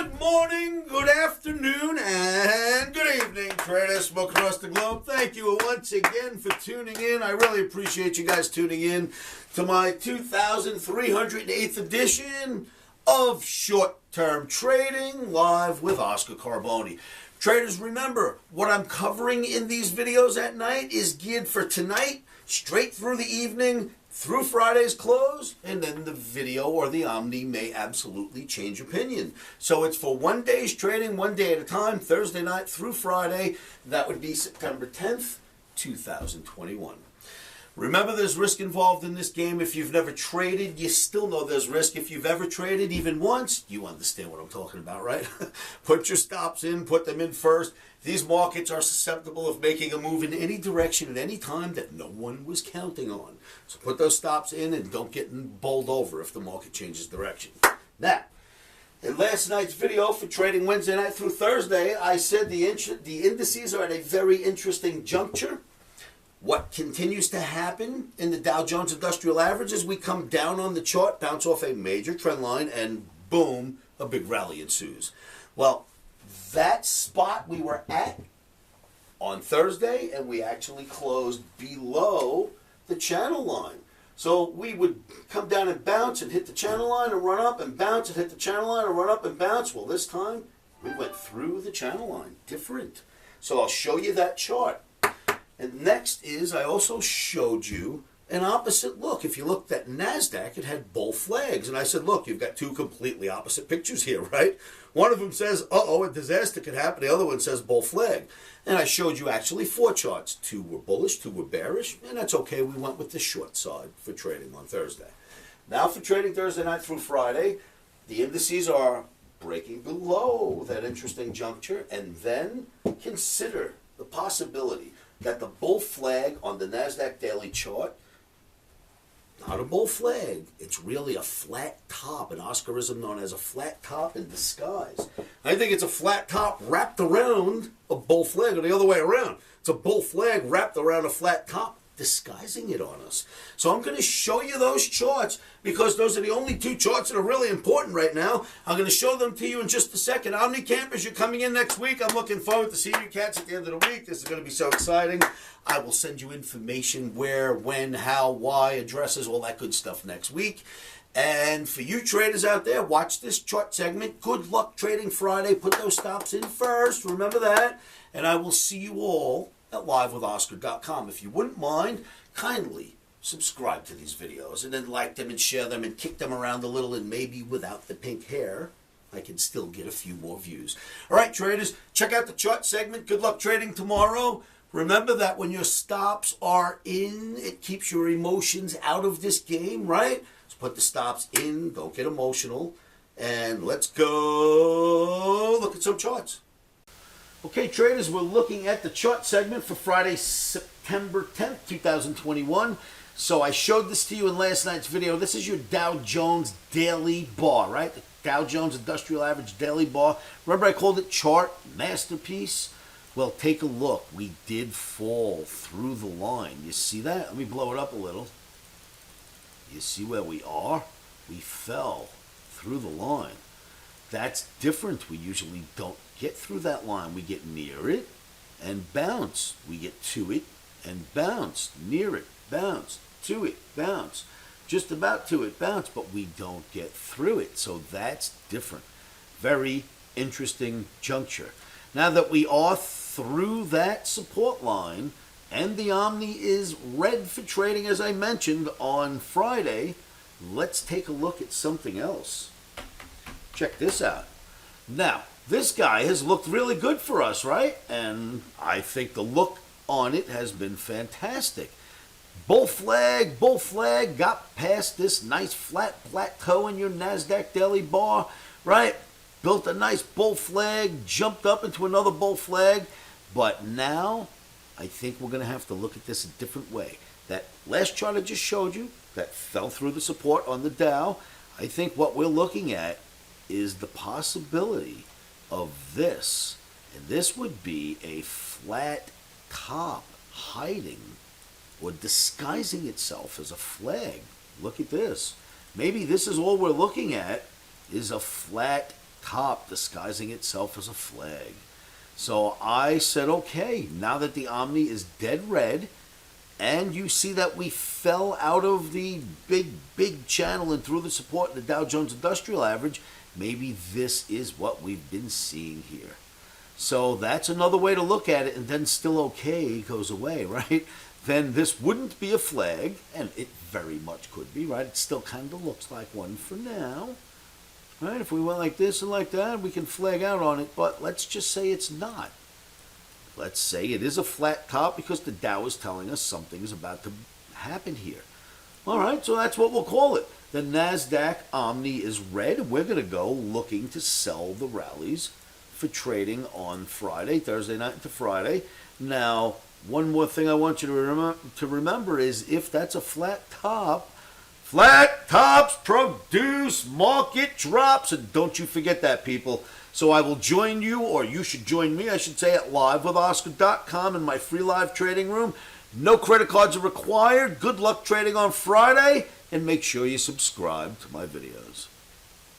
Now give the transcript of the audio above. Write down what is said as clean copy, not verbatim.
Good morning, good afternoon, and good evening, traders from across the globe. Thank you once again for tuning in. I really appreciate you guys tuning in to my 2308th edition of Short-Term Trading live with Oscar Carboni. Traders, remember, what I'm covering in these videos at night is geared for tonight, straight through the evening, through Friday's close, and then the video or the Omni may absolutely change opinion. So it's for 1 day's trading, 1 day at a time, Thursday night through Friday. That would be September 10th, 2021. Remember, there's risk involved in this game. If you've never traded, you still know there's risk. If you've ever traded even once, you understand what I'm talking about, right? Put your stops in, put them in first. These markets are susceptible of making a move in any direction at any time that no one was counting on. So put those stops in and don't get bowled over if the market changes direction. Now, in last night's video for trading Wednesday night through Thursday, I said the indices are at a very interesting juncture. What continues to happen in the Dow Jones Industrial Average is we come down on the chart, bounce off a major trend line, and boom, a big rally ensues. Well, that spot we were at on Thursday, and we actually closed below the channel line. So we would come down and bounce and hit the channel line and run up and bounce and hit the channel line and run up and bounce. Well, this time we went through the channel line. Different. So I'll show you that chart. And next is, I also showed you an opposite look. If you looked at Nasdaq, it had bull flags. And I said, look, you've got two completely opposite pictures here, right? One of them says, uh-oh, a disaster could happen. The other one says bull flag. And I showed you actually four charts. Two were bullish, two were bearish. And that's okay. We went with the short side for trading on Thursday. Now for trading Thursday night through Friday, the indices are breaking below that interesting juncture. And then consider the possibility that the bull flag on the Nasdaq daily chart, not a bull flag, it's really a flat top, an Oscarism known as a flat top in disguise. I think it's a flat top wrapped around a bull flag, or the other way around. It's a bull flag wrapped around a flat top, disguising it on us. So I'm going to show you those charts because those are the only two charts that are really important right now. I'm going to show them to you in just a second. Omni Campers, you're coming in next week. I'm looking forward to seeing you cats at the end of the week. This is going to be so exciting. I will send you information where, when, how, why, addresses, all that good stuff next week. And for you traders out there, watch this chart segment. Good luck trading Friday. Put those stops in first. Remember that. And I will see you all at livewithoscar.com. If you wouldn't mind, kindly subscribe to these videos and then like them and share them and kick them around a little, and maybe without the pink hair, I can still get a few more views. All right, traders, check out the chart segment. Good luck trading tomorrow. Remember that when your stops are in, it keeps your emotions out of this game, right? So put the stops in, don't get emotional, and let's go look at some charts. Okay, traders, we're looking at the chart segment for Friday, September 10th, 2021. So I showed this to you in last night's video. This is your Dow Jones daily bar, right? The Dow Jones Industrial Average daily bar. Remember I called it chart masterpiece? Well, take a look. We did fall through the line. You see that? Let me blow it up a little. You see where we are? We fell through the line. That's different. We usually don't get through that line. We get near it and bounce. We get to it and bounce. Near it, bounce. To it, bounce. Just about to it, bounce. But we don't get through it. So that's different. Very interesting juncture. Now that we are through that support line and the Omni is red for trading, as I mentioned on Friday, let's take a look at something else. Check this out. Now, this guy has looked really good for us, right? And I think the look on it has been fantastic. Bull flag, got past this nice flat plateau in your Nasdaq daily bar, right? Built a nice bull flag, jumped up into another bull flag. But now, I think we're going to have to look at this a different way. That last chart I just showed you, that fell through the support on the Dow, I think what we're looking at is the possibility of this. And this would be a flat top hiding or disguising itself as a flag. Look at this. Maybe this is all we're looking at, is a flat top disguising itself as a flag. So I said, okay, now that the Omni is dead red, and you see that we fell out of the big channel and through the support in the Dow Jones Industrial Average, maybe this is what we've been seeing here. So that's another way to look at it, and then still okay goes away, right? Then this wouldn't be a flag, and it very much could be, right? It still kind of looks like one for now. Right, if we went like this and like that, we can flag out on it, but let's just say it's not. Let's say it is a flat top because the Dow is telling us something is about to happen here. All right, so that's what we'll call it. The Nasdaq Omni is red. We're going to go looking to sell the rallies for trading on Friday, Thursday night into Friday. Now, one more thing I want you to remember is if that's a flat top, flat tops produce market drops, and don't you forget that, people. So I will join you, or you should join me, I should say, at livewithoscar.com in my free live trading room. No credit cards are required. Good luck trading on Friday, and make sure you subscribe to my videos.